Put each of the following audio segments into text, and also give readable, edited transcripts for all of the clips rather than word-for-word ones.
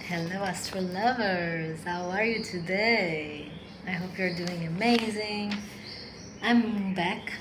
Hello, Astro lovers. How are you today? I hope you're doing amazing. I'm back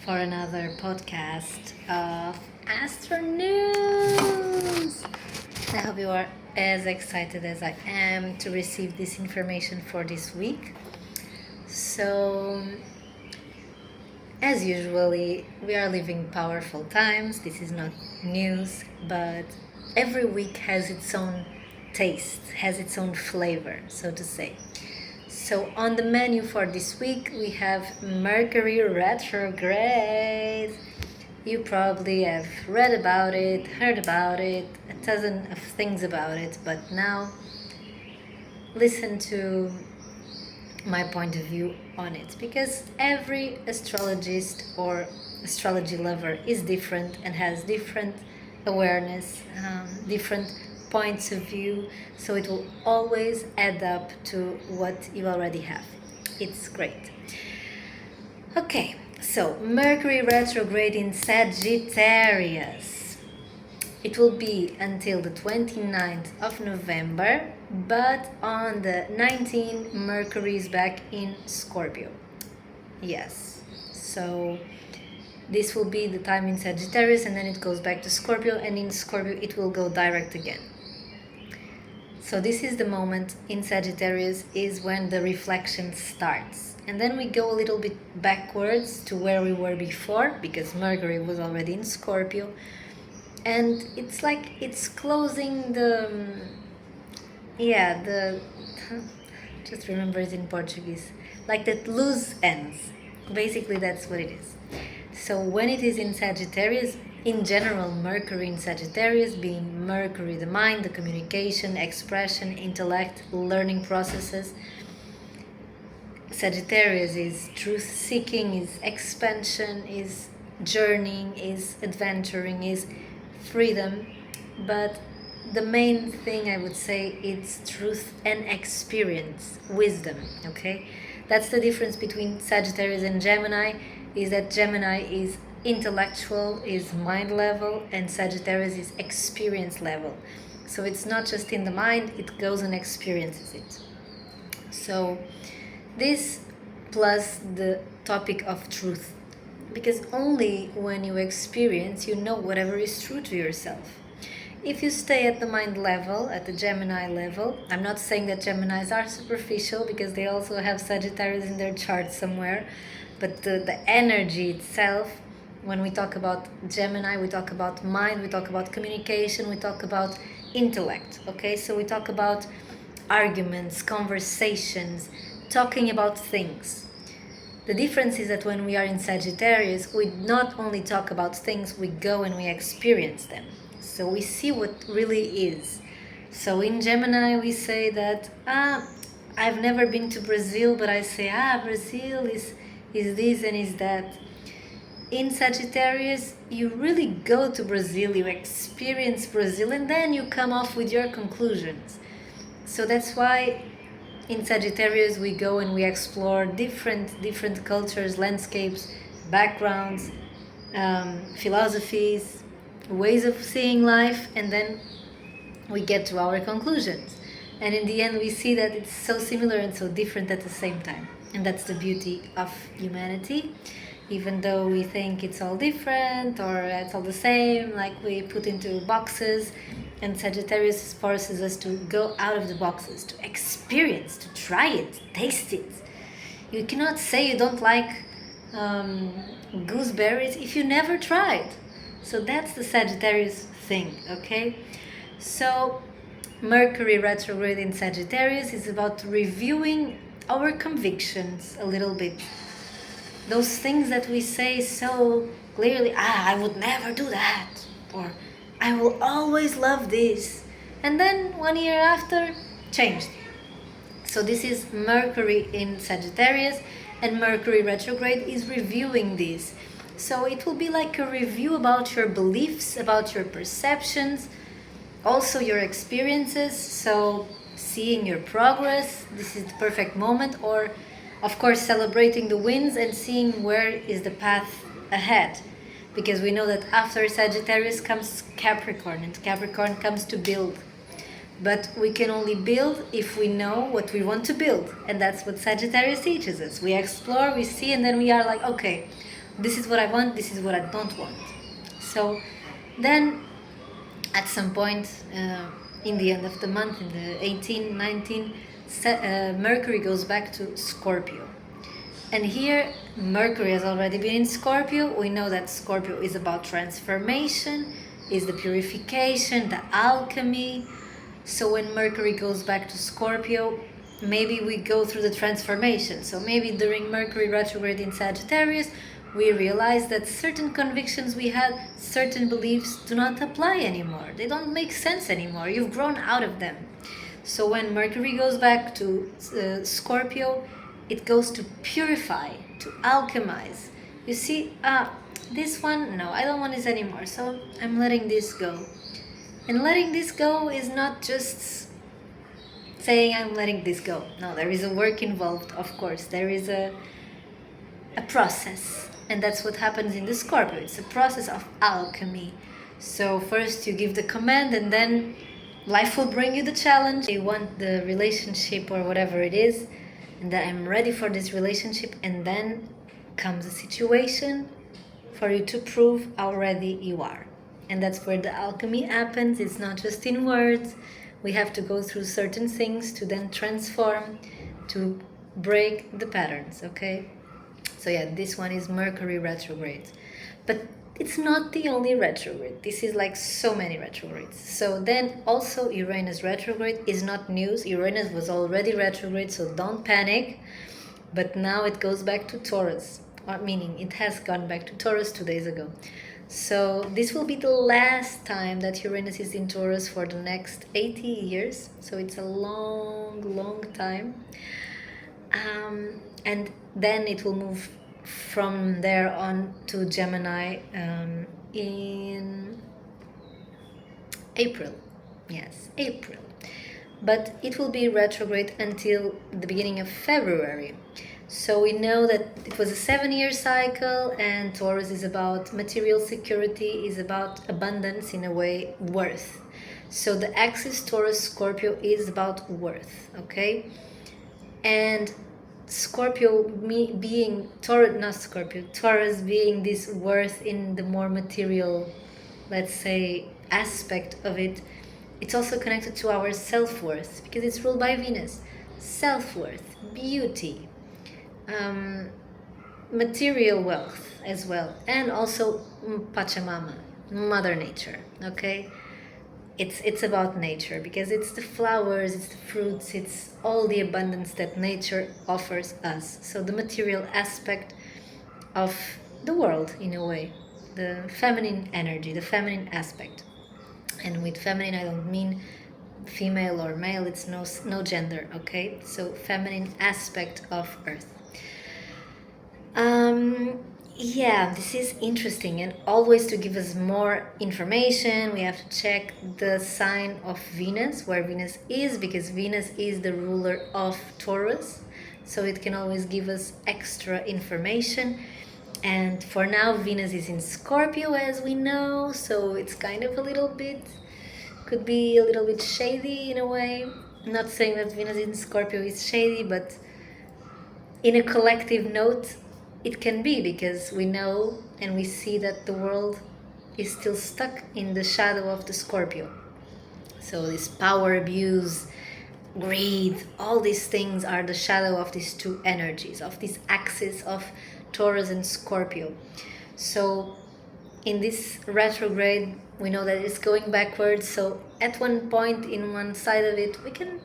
for another podcast of AstroNews. I hope you are as excited as I am to receive this information for this week. So, as usually, we are living powerful times. This is not news, but every week has its own taste, has its own flavor, so to say. So, on the menu for this week, we have Mercury Retrograde. You probably have read about it, heard about it, a dozen of things about it, but now listen to my point of view on it, because every astrologist or astrology lover is different and has different awareness, different points of view, so it will always add up to what you already have. It's great. Okay, so Mercury retrograde in Sagittarius. It will be until the 29th of November, but on the 19th, Mercury is back in Scorpio. Yes, so this will be the time in Sagittarius, and then it goes back to Scorpio, and in Scorpio it will go direct again. So this is the moment in Sagittarius is when the reflection starts. And then we go a little bit backwards to where we were before, because Mercury was already in Scorpio. And it's like it's closing just remember it in Portuguese, like that loose ends. Basically, that's what it is. So when it is in Sagittarius, in general, Mercury in Sagittarius, being Mercury, the mind, the communication, expression, intellect, learning processes. Sagittarius is truth seeking, is expansion, is journeying, is adventuring, is freedom, but the main thing I would say is truth and experience, wisdom. Okay, that's the difference between Sagittarius and Gemini, is that Gemini is intellectual, is mind level, and Sagittarius is experience level. So it's not just in the mind, it goes and experiences it. So this plus the topic of truth, because only when you experience you know whatever is true to yourself. If you stay at the mind level, at the Gemini level, I'm not saying that Geminis are superficial, because they also have Sagittarius in their chart somewhere, but the energy itself, when we talk about Gemini, we talk about mind, we talk about communication, we talk about intellect, okay? So we talk about arguments, conversations, talking about things. The difference is that when we are in Sagittarius, we not only talk about things, we go and we experience them. So we see what really is. So in Gemini, we say that, I've never been to Brazil, but I say, Brazil is this and is that. In Sagittarius, you really go to Brazil, you experience Brazil, and then you come off with your conclusions. So that's why in Sagittarius we go and we explore different cultures, landscapes, backgrounds, philosophies, ways of seeing life, and then we get to our conclusions. And in the end we see that it's so similar and so different at the same time. And that's the beauty of humanity. Even though we think it's all different or it's all the same, like we put into boxes, and Sagittarius forces us to go out of the boxes, to experience, to try it, taste it. You cannot say you don't like gooseberries if you never tried. So that's the Sagittarius thing, okay? So Mercury retrograde in Sagittarius is about reviewing our convictions a little bit. Those things that we say so clearly, I would never do that, or I will always love this, and then 1 year after, changed. So this is Mercury in Sagittarius, and Mercury retrograde is reviewing this. So it will be like a review about your beliefs, about your perceptions, also your experiences. So seeing your progress, this is the perfect moment, or of course celebrating the wins and seeing where is the path ahead, because we know that after Sagittarius comes Capricorn, and Capricorn comes to build. But we can only build if we know what we want to build. And that's what Sagittarius teaches us. We explore, we see, and then we are like, okay, this is what I want, this is what I don't want. So then at some point in the end of the month, in the 18, 19, Mercury goes back to Scorpio. And here, Mercury has already been in Scorpio. We know that Scorpio is about transformation, is the purification, the alchemy. So when Mercury goes back to Scorpio, maybe we go through the transformation. So maybe during Mercury retrograde in Sagittarius, we realize that certain convictions we had, certain beliefs do not apply anymore. They don't make sense anymore. You've grown out of them. So when Mercury goes back to Scorpio, it goes to purify, to alchemize. You see, this one, no, I don't want this anymore, so I'm letting this go. And letting this go is not just saying I'm letting this go. No, there is a work involved, of course. There is a process. And that's what happens in the Scorpio. It's a process of alchemy. So first you give the command, and then life will bring you the challenge. You want the relationship or whatever it is, and that I'm ready for this relationship, and then comes a situation for you to prove how ready you are. And that's where the alchemy happens. It's not just in words. We have to go through certain things to then transform, to break the patterns, okay? So yeah, this one is Mercury retrograde. But it's not the only retrograde. This is like so many retrogrades. So then also Uranus retrograde is not news. Uranus was already retrograde, so don't panic. But now it goes back to Taurus, meaning it has gone back to Taurus 2 days ago. So this will be the last time that Uranus is in Taurus for the next 80 years. So it's a long, long time. And then it will move from there on to Gemini in April. Yes, April. But it will be retrograde until the beginning of February. So we know that it was a 7-year cycle, and Taurus is about material security, is about abundance, in a way, worth. So the axis Taurus-Scorpio is about worth, okay? And Scorpio being Taurus being this worth in the more material, let's say, aspect of it. It's also connected to our self-worth because it's ruled by Venus. Self-worth, beauty, material wealth as well, and also Pachamama, Mother Nature, okay? It's about nature because it's the flowers, it's the fruits, it's all the abundance that nature offers us. So the material aspect of the world, in a way, the feminine energy, the feminine aspect. And with feminine, I don't mean female or male, it's no gender, okay? So feminine aspect of Earth. Yeah, this is interesting, and always to give us more information, we have to check the sign of Venus, where Venus is, because Venus is the ruler of Taurus, so it can always give us extra information. And for now, Venus is in Scorpio, as we know, so it's kind of a little bit, could be a little bit shady in a way. I'm not saying that Venus in Scorpio is shady, but in a collective note, it can be, because we know and we see that the world is still stuck in the shadow of the Scorpio. So this power abuse, greed, all these things are the shadow of these two energies, of this axis of Taurus and Scorpio. So in this retrograde, we know that it's going backwards. So at one point in one side of it, we can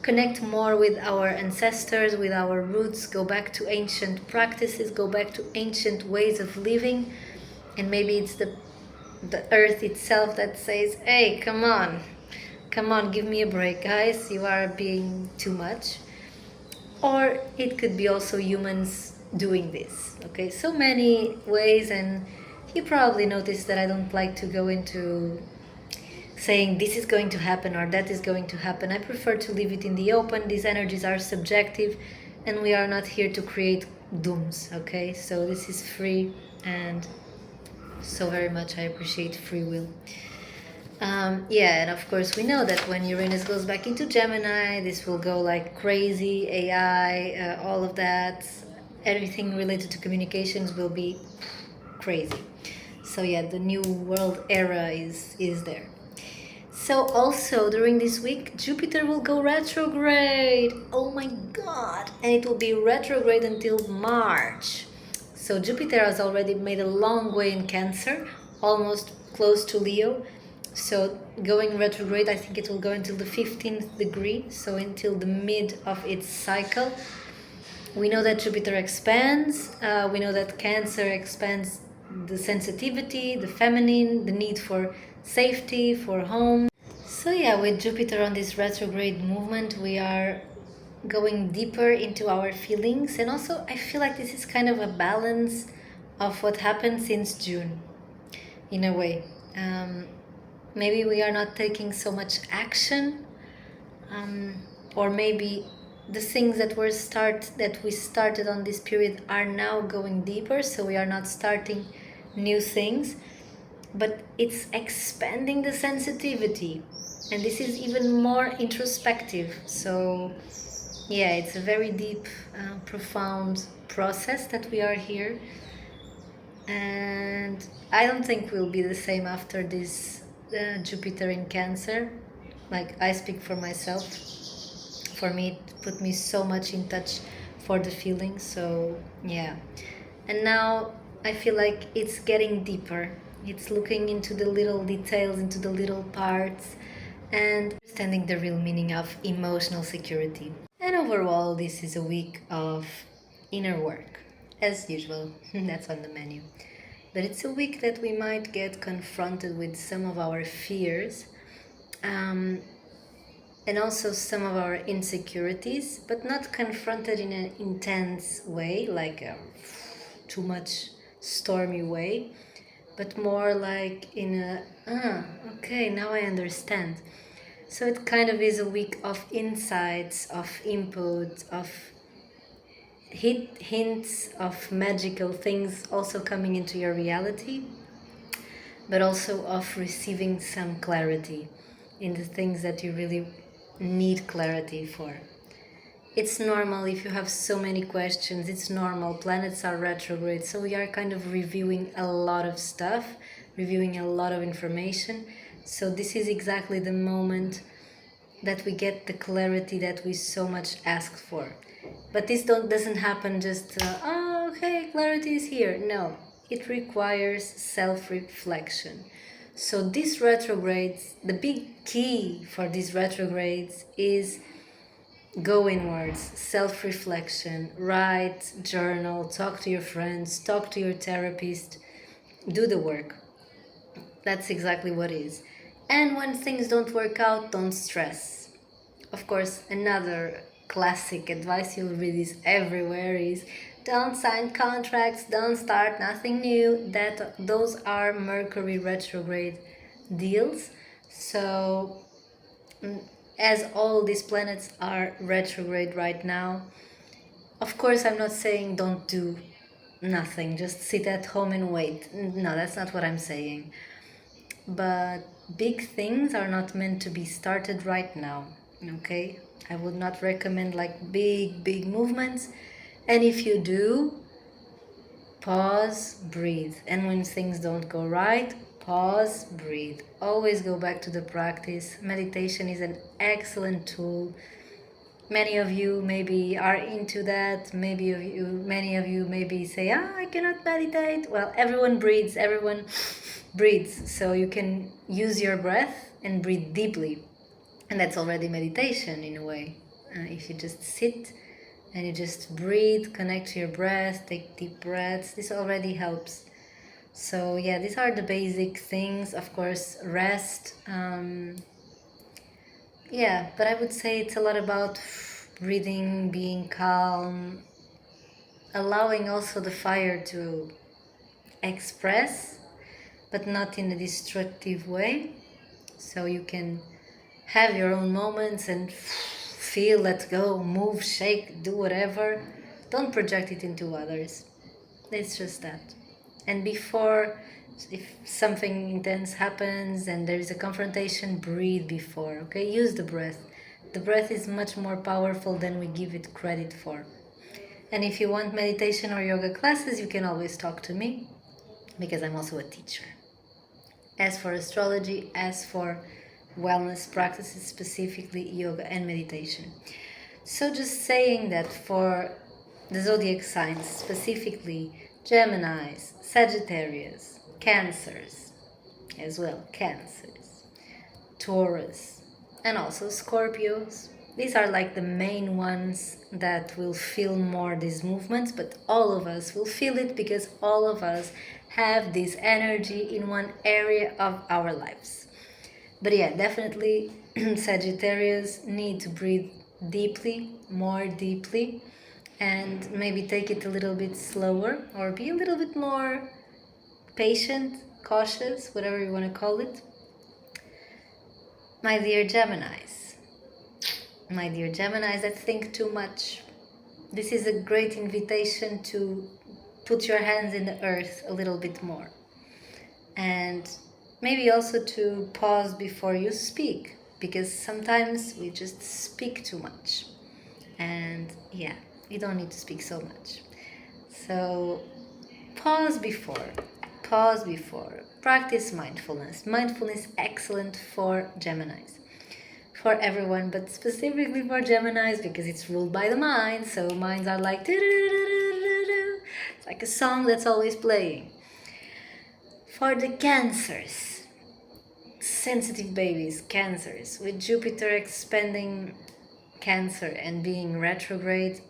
connect more with our ancestors, with our roots, go back to ancient practices, go back to ancient ways of living. And maybe it's the earth itself that says, hey, come on, give me a break, guys, you are being too much. Or it could be also humans doing this, okay? So many ways, and you probably noticed that I don't like to go into saying this is going to happen or that is going to happen. I prefer to leave it in the open. These energies are subjective, and we are not here to create dooms, okay? So this is free, and so very much I appreciate free will. Yeah, and of course we know that when Uranus goes back into Gemini, this will go like crazy, AI, all of that, everything related to communications will be crazy. So yeah, the new world era is there. So also during this week, Jupiter will go retrograde. Oh my god! And it will be retrograde until March. So Jupiter has already made a long way in Cancer, almost close to Leo. So going retrograde, I think it will go until the 15th degree, so until the mid of its cycle. We know that Jupiter expands. We know that Cancer expands the sensitivity, the feminine, the need for safety, for home. So yeah, with Jupiter on this retrograde movement, we are going deeper into our feelings, and also I feel like this is kind of a balance of what happened since June, in a way. Um, Maybe we are not taking so much action, um, or maybe the things that we started on this period are now going deeper, so we are not starting new things, but it's expanding the sensitivity, and this is even more introspective. So yeah, it's a very deep, profound process that we are here, and I don't think we'll be the same after this Jupiter in Cancer. Like, I speak for myself. For me, it put me so much in touch for the feelings. So yeah, and now I feel like it's getting deeper. It's looking into the little details, into the little parts, and understanding the real meaning of emotional security. And overall, this is a week of inner work, as usual. That's on the menu. But it's a week that we might get confronted with some of our fears, um, and also some of our insecurities, but not confronted in an intense way, like a too much stormy way, but more like in a, okay, now I understand. So it kind of is a week of insights, of input, of hints of magical things also coming into your reality, but also of receiving some clarity in the things that you really need clarity for. It's normal if you have so many questions, it's normal. Planets are retrograde, so we are kind of reviewing a lot of stuff, reviewing a lot of information. So this is exactly the moment that we get the clarity that we so much ask for. But this doesn't happen just, oh, okay, clarity is here. No, it requires self-reflection. So these retrogrades, the big key for these retrogrades is go inwards, self-reflection, write, journal, talk to your friends, talk to your therapist, do the work. That's exactly what it is. And when things don't work out, don't stress. Of course, another classic advice you'll read is everywhere is don't sign contracts, don't start nothing new. Those are Mercury retrograde deals. So as all these planets are retrograde right now, of course I'm not saying don't do nothing, just sit at home and wait. No, that's not what I'm saying. But big things are not meant to be started right now, okay? I would not recommend like big movements. And if you do, pause, breathe. And when things don't go right, pause, breathe. Always go back to the practice. Meditation is an excellent tool. Many of you maybe are into that. Many of you maybe say, I cannot meditate. Well, everyone breathes. So you can use your breath and breathe deeply. And that's already meditation in a way. If you just sit and you just breathe, connect to your breath, take deep breaths, this already helps. So yeah, these are the basic things. Of course, rest. Yeah, but I would say it's a lot about breathing, being calm, allowing also the fire to express, but not in a destructive way. So you can have your own moments and feel, let go, move, shake, do whatever. Don't project it into others. It's just that. And before If something intense happens and there is a confrontation, breathe before, okay? Use the breath. The breath is much more powerful than we give it credit for. And if you want meditation or yoga classes, you can always talk to me, because I'm also a teacher. As for astrology, as for wellness practices, specifically yoga and meditation. So just saying that for the zodiac signs, specifically Geminis, Sagittarius, Cancers, as well, Cancers, Taurus, and also Scorpios. These are like the main ones that will feel more these movements, but all of us will feel it because all of us have this energy in one area of our lives. But yeah, definitely Sagittarius need to breathe deeply, more deeply, and maybe take it a little bit slower or be a little bit more patient, cautious, whatever you want to call it. My dear Geminis, that think too much. This is a great invitation to put your hands in the earth a little bit more. And maybe also to pause before you speak, because sometimes we just speak too much. And yeah, you don't need to speak so much. So pause before. Practice mindfulness. Mindfulness excellent for Geminis. For everyone, but specifically for Geminis because it's ruled by the mind. So minds are like, it's like a song that's always playing. For the Cancers, sensitive babies, Cancers, with Jupiter expanding Cancer and being retrograde,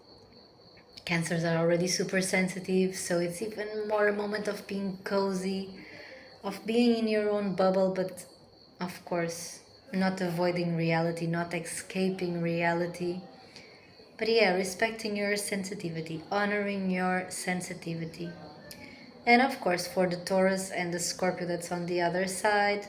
Cancers are already super sensitive, so it's even more a moment of being cozy, of being in your own bubble, but of course not avoiding reality, not escaping reality. But yeah, respecting your sensitivity, honoring your sensitivity. And of course, for the Taurus and the Scorpio that's on the other side,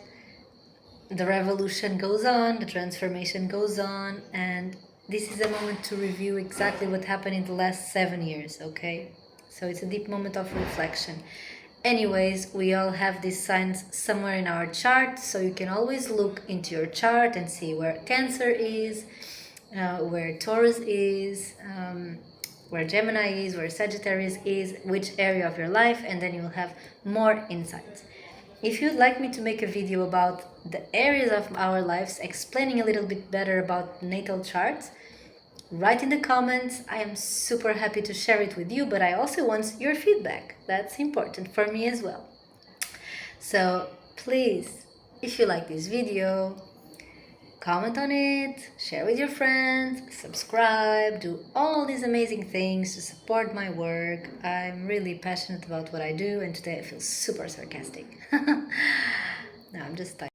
the revolution goes on, the transformation goes on, and this is a moment to review exactly what happened in the last 7 years, okay? So it's a deep moment of reflection. Anyways, we all have these signs somewhere in our chart, so you can always look into your chart and see where Cancer is, where Taurus is, where Gemini is, where Sagittarius is, which area of your life, and then you'll have more insights. If you'd like me to make a video about the areas of our lives, explaining a little bit better about natal charts, write in the comments. I am super happy to share it with you, but I also want your feedback. That's important for me as well. So please, if you like this video, comment on it, share with your friends, subscribe, do all these amazing things to support my work. I'm really passionate about what I do, and today I feel super sarcastic. No, I'm just tired.